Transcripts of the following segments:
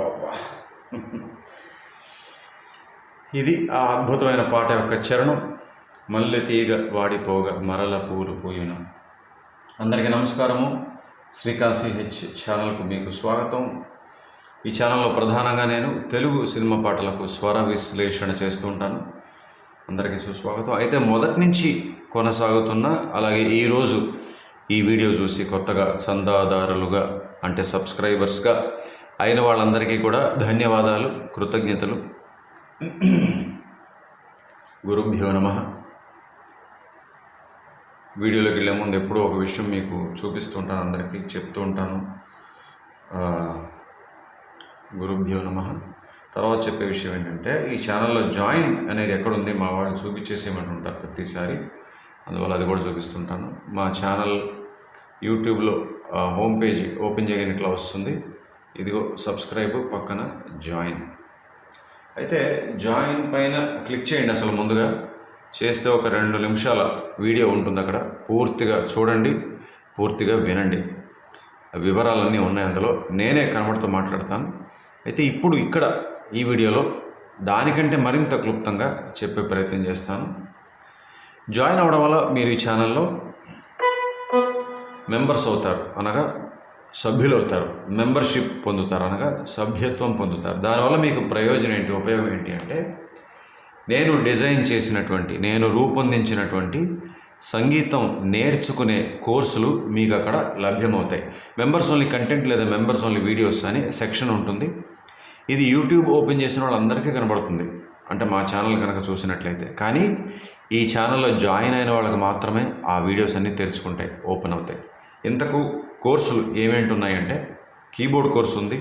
అబ్బా ఇది ఆ అద్భుతమైన పాట యొక్క చరణం. మల్లె తీగ వాడిపోగా మరల పూలు పూయున. అందరికీ నమస్కారము. శ్రీకాశీ హెచ్ ఛానల్కు మీకు స్వాగతం. ఈ ఛానల్లో ప్రధానంగా నేను తెలుగు సినిమా పాటలకు స్వర విశ్లేషణ చేస్తూ ఉంటాను. అందరికీ సుస్వాగతం. అయితే మొదటి నుంచి కొనసాగుతున్న, అలాగే ఈరోజు ఈ వీడియో చూసి కొత్తగా చందాదారులుగా అంటే సబ్స్క్రైబర్స్గా అయిన వాళ్ళందరికీ కూడా ధన్యవాదాలు, కృతజ్ఞతలు. గురుభ్యో నమః. వీడియోలోకి వెళ్ళే ముందు ఎప్పుడూ ఒక విషయం మీకు చూపిస్తుంటాను, అందరికీ చెప్తూ ఉంటాను. గురుభ్యో నమః. తర్వాత చెప్పే విషయం ఏంటంటే, ఈ ఛానల్లో జాయిన్ అనేది ఎక్కడుంది మా వాళ్ళు చూపించేసేయమని ఉంటారు ప్రతిసారి, అందువల్ల అది కూడా చూపిస్తుంటాను. మా ఛానల్ యూట్యూబ్లో హోమ్ పేజ్ ఓపెన్ చేయగానే ఇట్లా వస్తుంది. ఇదిగో సబ్స్క్రైబ్, పక్కన జాయిన్. అయితే జాయిన్ పైన క్లిక్ చేయండి. అసలు ముందుగా చేస్తే ఒక 2 నిమిషాల వీడియో ఉంటుంది, అక్కడ పూర్తిగా చూడండి, పూర్తిగా వినండి. వివరాలన్నీ ఉన్నాయి అందులో, నేనే కనబడుతూ మాట్లాడతాను. అయితే ఇప్పుడు ఇక్కడ ఈ వీడియోలో దానికంటే మరింత క్లుప్తంగా చెప్పే ప్రయత్నం చేస్తాను. జాయిన్ అవ్వడం వల్ల మీరు ఈ ఛానల్లో మెంబర్స్ అవుతారు, అనగా సభ్యులు అవుతారు. మెంబర్షిప్ పొందుతారు, అనగా సభ్యత్వం పొందుతారు. దానివల్ల మీకు ప్రయోజనం ఏంటి, ఉపయోగం ఏంటి అంటే, నేను డిజైన్ చేసినటువంటి, నేను రూపొందించినటువంటి సంగీతం నేర్చుకునే కోర్సులు మీకు అక్కడ లభ్యమవుతాయి. మెంబర్స్ ఓన్లీ కంటెంట్ లేదా మెంబర్స్ ఓన్లీ వీడియోస్ అని సెక్షన్ ఉంటుంది. ఇది యూట్యూబ్ ఓపెన్ చేసిన వాళ్ళందరికీ కనబడుతుంది, అంటే మా ఛానల్ కనుక చూసినట్లయితే. కానీ ఈ ఛానల్లో జాయిన్ అయిన వాళ్ళకి మాత్రమే ఆ వీడియోస్ అన్నీ తెరుచుకుంటాయి, ఓపెన్ అవుతాయి. ఇంతకు కోర్సులు ఏమేంటి ఉన్నాయంటే, కీబోర్డ్ కోర్సు ఉంది,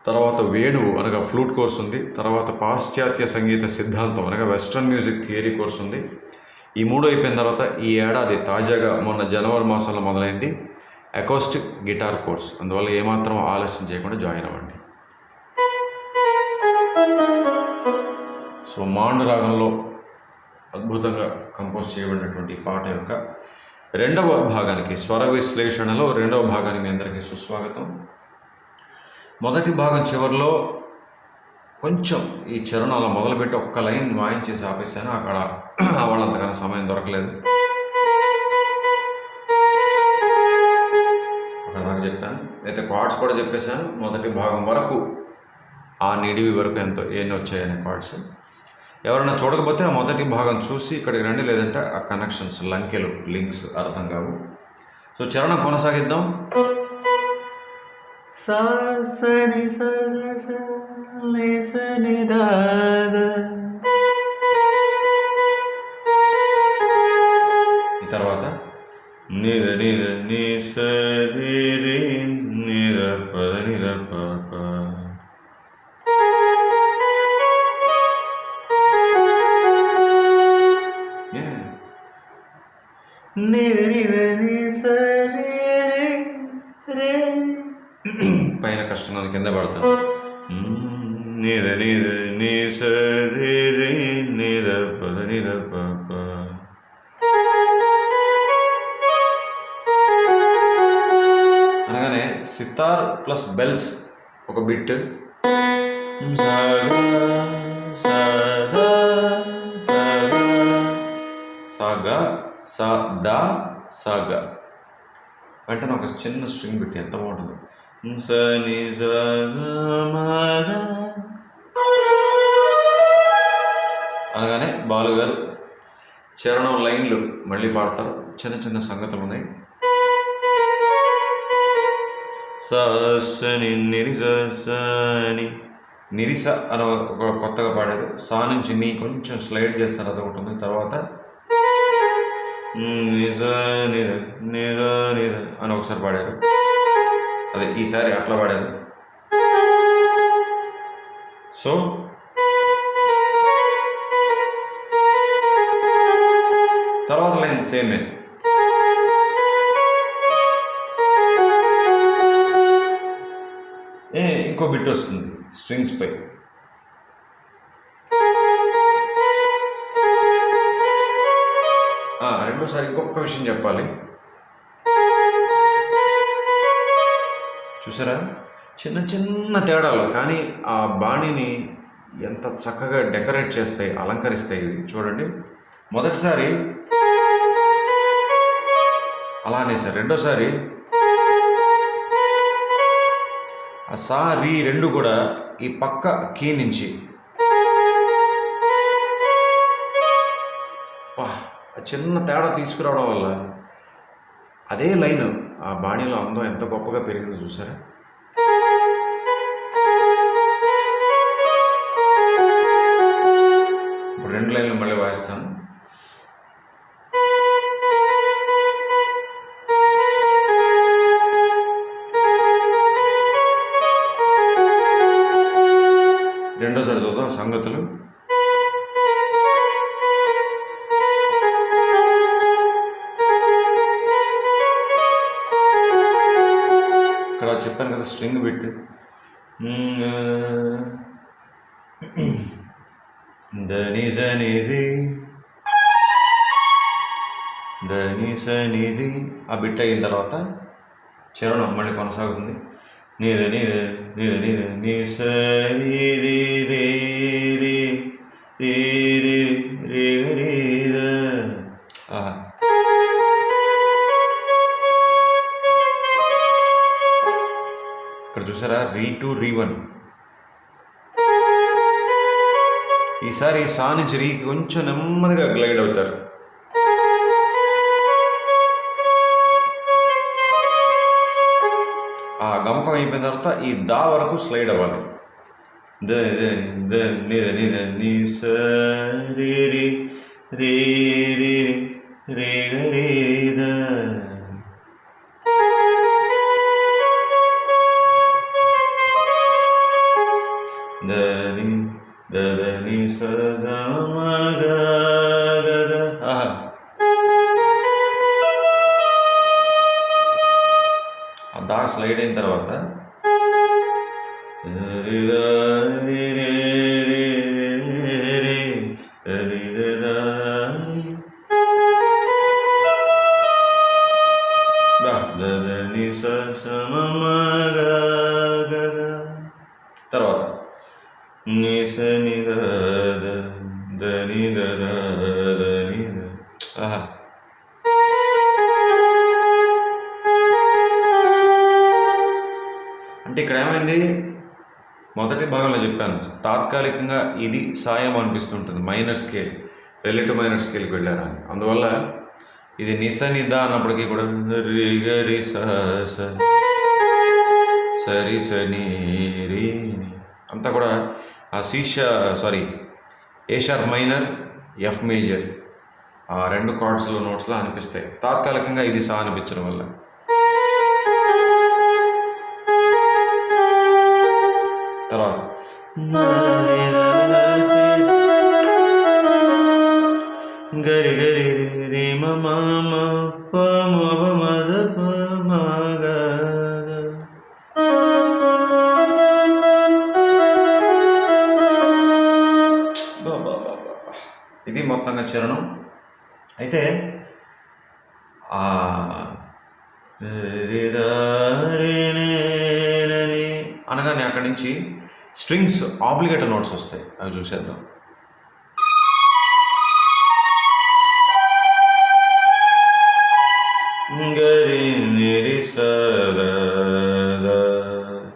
తర్వాత వేణువు అనగా ఫ్లూట్ కోర్సు ఉంది, తర్వాత పాశ్చాత్య సంగీత సిద్ధాంతం అనగా వెస్ట్రన్ మ్యూజిక్ థియరీ కోర్సు ఉంది. ఈ 3 అయిపోయిన తర్వాత ఈ ఏడాది తాజాగా మొన్న జనవరి మాసంలో మొదలైంది అకౌస్టిక్ గిటార్ కోర్స్. అందువల్ల ఏమాత్రం ఆలస్యం చేయకుండా జాయిన్ అవ్వండి. సో మాండు రాగంలో అద్భుతంగా కంపోజ్ చేయబడినటువంటి పాట యొక్క 2వ భాగానికి, స్వర విశ్లేషణలో 2వ భాగానికి మీ అందరికీ సుస్వాగతం. మొదటి భాగం చివరిలో కొంచెం ఈ చరణం అలా మొదలుపెట్టి ఒక్క లైన్ వాయించేసి ఆపేసాను. అక్కడ వాళ్ళంతకన్నా సమయం దొరకలేదు, అక్కడ నాకు చెప్పాను. అయితే కార్డ్స్ కూడా చెప్పేశాను. మొదటి భాగం వరకు, ఆ నిడివి వరకు ఎన్ని వచ్చాయనే కార్డ్స్. ఎవరైనా చూడకపోతే ఆ మొదటి భాగం చూసి ఇక్కడికి రండి, లేదంటే ఆ కనెక్షన్స్, లంకెలు, లింక్స్ అర్థం కావు. సో చరణం కొనసాగిద్దాం. ఈ తర్వాత నిర నిర ని సరి రి నిర ప నిర ప ప. పైన కష్టంగా కింద పడతాను. నిర నిర ని సరి రి నిర ప నిర ప ప. అనగానే సితార్ ప్లస్ బెల్స్ ఒక బిట్, సాగా సా దా సాగా, వెంటనే ఒక చిన్న స్ట్రింగ్ పెట్టి ఎంత బాగుంటుంది. అనగానే బాలుగారు చరణం లైన్లు మళ్ళీ పాడతారు. చిన్న చిన్న సంగతులు ఉన్నాయి. సని నిరిసని నిరిస అని ఒక కొత్తగా పాడారు. సా నుంచి నీ కొంచెం స్లైడ్ చేస్తారు, అదొకటి ఉంది. తర్వాత నిజ నిర నిర నిర అని ఒకసారి పాడారు, అదే ఈసారి అట్లా పాడారు. సో తర్వాత లైన్ సేమే. ఇంకో బిట్ వస్తుంది స్ట్రింగ్స్ పై. రెండోసారి ఇంకొక విషయం చెప్పాలి. చూసారా, చిన్న చిన్న తేడాలు, కానీ ఆ బాణీని ఎంత చక్కగా డెకరేట్ చేస్తాయి, అలంకరిస్తాయి ఇవి. చూడండి, మొదటిసారి అలానే సార్, రెండోసారి ఆ సా రీ రెండు కూడా ఈ పక్క కీ నుంచి చిన్న తేడా తీసుకురావడం వల్ల అదే లైన్ ఆ బాణీలో అందం ఎంత గొప్పగా పెరిగిందో చూసారా. ఇప్పుడు రెండు లైన్లు మళ్ళీ వాయిస్తాను. రెండోసారి చూద్దాం సంగతులు. ఇక్కడ చెప్పాను కదా స్ట్రింగ్ పెట్టి దని సని రి దని సని రి ఆ బిట్ అయిన తర్వాత చరణం మళ్ళీ కొనసాగుతుంది. నీద నీద నీద నీద నీ సరి రి రే రే రే రే రే రే రే. ఇక్కడ చూసారా, రీ2 రీ1. ఈసారి సా నుంచి రీకి కొంచెం నెమ్మదిగా గ్లైడ్ అవుతారు. ఆ గమకం అయిపోయిన తర్వాత ఈ దా వరకు స్లైడ్ అవ్వాలి. నీ సరి రి రే రే రే రే రే. దని సగమగ. దా స్లైడ్ అయిన తర్వాత తర్వాత నిసని దని దని. అంటే ఇక్కడ ఏమైంది, మొదటి భాగంలో చెప్పాను తాత్కాలికంగా ఇది సాయం అనిపిస్తుంటుంది, మైనర్ స్కేల్, రిలేటివ్ మైనర్ స్కేల్కి వెళ్ళారని. అందువల్ల ఇది నిసనిద అన్నప్పటికీ కూడా రి గరి సరి సని రి అంతా కూడా ఆ A sharp minor, F major, ఆ రెండు కార్డ్స్లో నోట్స్లో అనిపిస్తాయి. తాత్కాలికంగా ఇది సా అనిపించడం వల్ల. తర్వాత గరి గరి రే మమ ప మద ప మగ. ఇది మొత్తంగా చరణం. అయితే అనగానే అక్కడి నుంచి స్ట్రింగ్స్ ఆబ్లిగేటర్ నోట్స్ వస్తాయి, అవి చూసేద్దాం.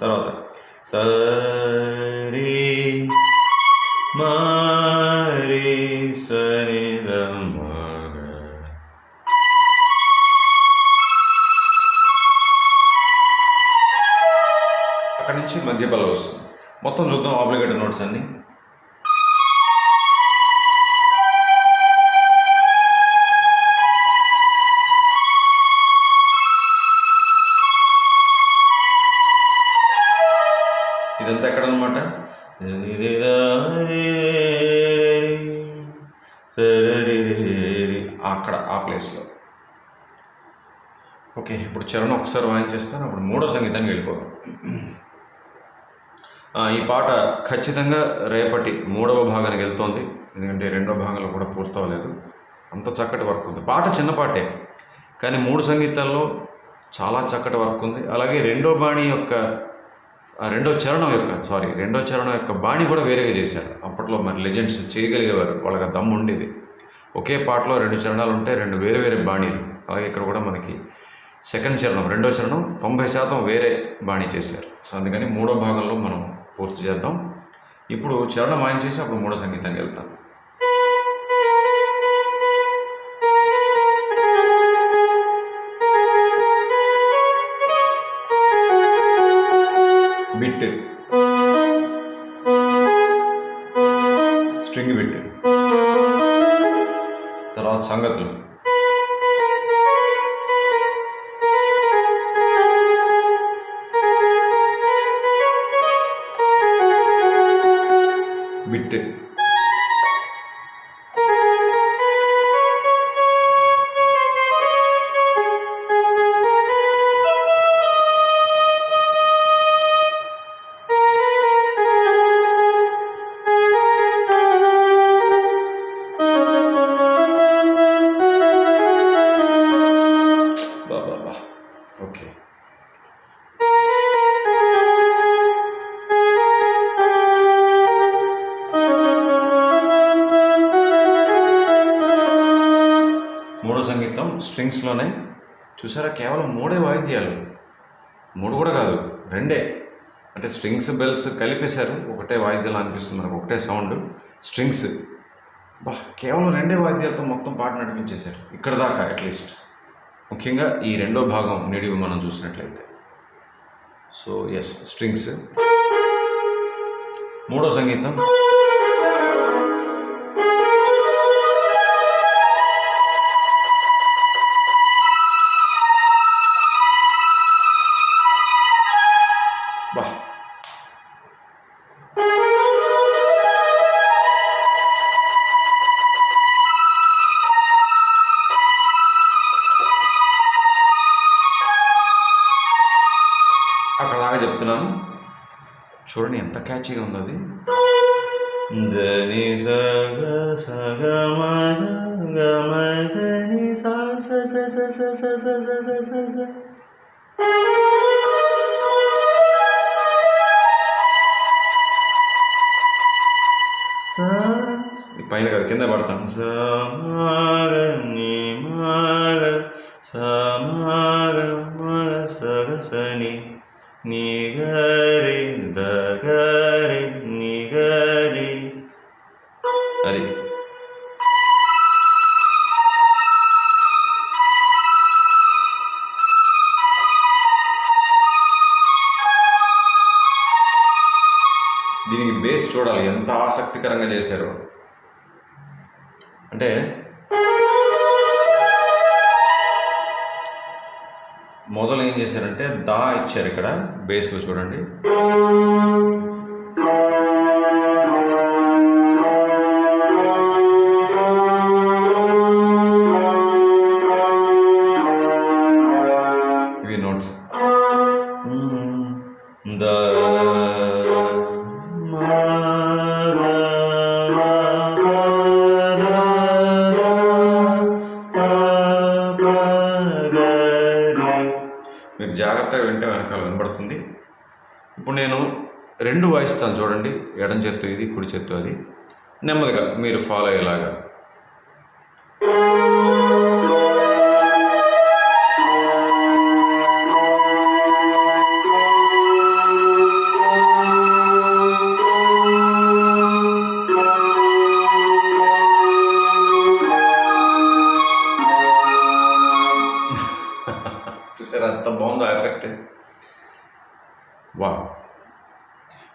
తర్వాత సరి మరి సరి అక్కడి నుంచి మధ్య పల్లవి వస్తుంది. మొత్తం చూద్దాం ఆబ్లిగేటర్ నోట్స్ అన్ని. ఇదంతా ఎక్కడ అనమాట, అక్కడ ఆ ప్లేస్లో. ఓకే, ఇప్పుడు చరణం ఒకసారి వాయించేస్తాను, అప్పుడు మూడో సంగీతానికి వెళ్ళిపోదాం. ఈ పాట ఖచ్చితంగా రేపటి 3వ భాగానికి వెళ్తోంది, ఎందుకంటే 2వ భాగంలో కూడా పూర్తవలేదు. అంత చక్కటి వర్క్ ఉంది. పాట చిన్న పాటే, కానీ 3 సంగీతాల్లో చాలా చక్కటి వర్క్ ఉంది. అలాగే రెండో బాణి యొక్క రెండో చరణం యొక్క బాణి కూడా వేరేగా చేశారు. అప్పట్లో మరి లెజెండ్స్ చేయగలిగేవారు, వాళ్ళకి ఆ దమ్ము ఉండేది. ఒకే పాటలో 2 చరణాలు ఉంటే 2 వేరే వేరే బాణీలు. అలాగే ఇక్కడ కూడా మనకి రెండో చరణం 90% వేరే బాణీ చేశారు. సో అందుకని మూడో భాగంలో మనం పూర్తి చేద్దాం. ఇప్పుడు చరణం ఆయన చేసి అప్పుడు మూడో సంగీతానికి వెళ్తాం. బిట్, స్ట్రింగ్ బిట్, తర్వాత సంగతులు, బిట్, ఓకే. మూడో సంగీతం స్ట్రింగ్స్లోనే చూసారా, కేవలం 3 వాయిద్యాలు, 3 కూడా కాదు 2. అంటే స్ట్రింగ్స్ బెల్స్ కలిపేశారు, ఒకటే వాయిద్యాలు అనిపిస్తుంది మనకు, ఒకటే సౌండ్. స్ట్రింగ్స్ కేవలం 2 వాయిద్యాలతో మొత్తం పాట నడిపించేశారు ఇక్కడ దాకా. అట్లీస్ట్ ముఖ్యంగా ఈ రెండో భాగం నిడివి మనం చూసినట్లయితే. So yes, strings. మూడో సంగీతం అక్కడ దాకా చెప్తున్నాను చూడండి, ఎంత క్యాచీగా ఉంది అది. దని సగ సగ మద గమ దని సా స స స స స స స స స స. పైన కదా, కింద పడతాను. సమాగ ని మాగ సమాగ మగ సగ సని నిగరి దగరి నిగరి. అది దీనికి బేస్ చూడాలి ఎంత ఆసక్తికరంగా చేశారో. అంటే మొదలు ఏం చేశారంటే దా ఇచ్చారు ఇక్కడ బేస్లో చూడండి. ఇవి నోట్స్. ద మీరు జాగ్రత్తగా వింటే వెనకాల వినబడుతుంది. ఇప్పుడు నేను 2 వాయిస్తాను చూడండి, ఎడం చేత్తు ఇది, కుడి చేత్తు అది. నెమ్మదిగా మీరు ఫాలో అయ్యేలాగా. చూసారా అంత బాగుందో ఎఫెక్ట్. వా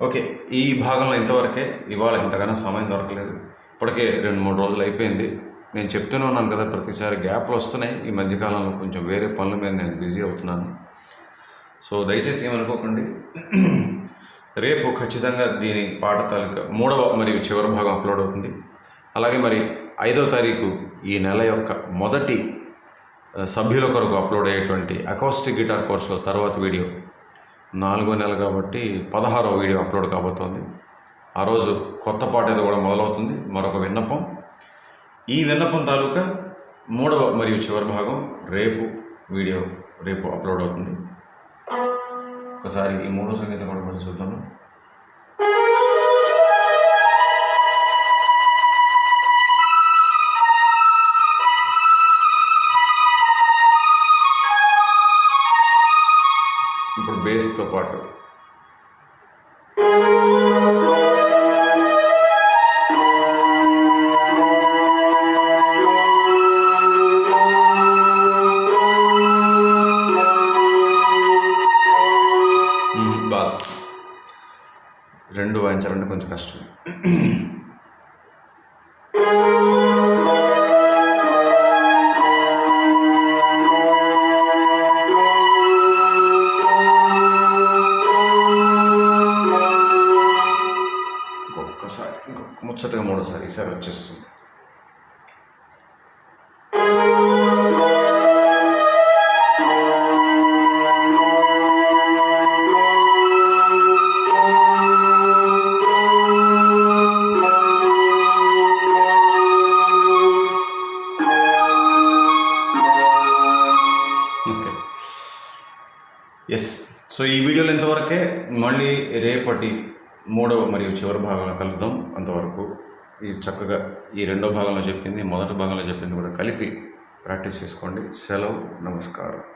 ఓకే, ఈ భాగంలో ఇంతవరకే. ఇవాళ ఇంతగానో సమయం దొరకలేదు, ఇప్పటికే 2-3 రోజులు అయిపోయింది. నేను చెప్తూనే ఉన్నాను కదా, ప్రతిసారి గ్యాప్లు వస్తున్నాయి. ఈ మధ్యకాలంలో కొంచెం వేరే పనుల మీద నేను బిజీ అవుతున్నాను. సో దయచేసి ఏమనుకోకండి. రేపు ఖచ్చితంగా దీని పాట తాలూకా 3వ మరియు చివరి భాగం అప్లోడ్ అవుతుంది. అలాగే మరి 5వ తారీఖు ఈ నెల యొక్క మొదటి సభ్యుల కొరకు అప్లోడ్ అయ్యేటువంటి అకౌస్టిక్ గిటార్ కోర్సులో తర్వాత వీడియో 4వ నెల కాబట్టి 16వ వీడియో అప్లోడ్ కాబోతోంది. ఆ రోజు కొత్త పాట ఏదో కూడా మొదలవుతుంది. మరొక విన్నపం, ఈ విన్నపం తాలూకా 3వ మరియు చివరి భాగం రేపు అప్లోడ్ అవుతుంది. ఒకసారి ఈ మూడో సంగీతం కూడా మనం చూద్దాము. ఇప్పుడు బేస్తో పాటు రెండు వాయించాలంటే కొంచెం కష్టం. ఇంకొకసారి ముచ్చటగా మూడోసారి ఈసారి వచ్చేస్తుంది. ఎస్. సో ఈ వీడియోలో ఇంతవరకే. మళ్ళీ రేపటి మూడవ మరియు చివరి భాగంలో కలుద్దాం. అంతవరకు ఈ చక్కగా ఈ రెండో భాగంలో చెప్పింది మొదటి భాగంలో చెప్పింది కూడా కలిపి ప్రాక్టీస్ చేసుకోండి. సెలవు. నమస్కారం.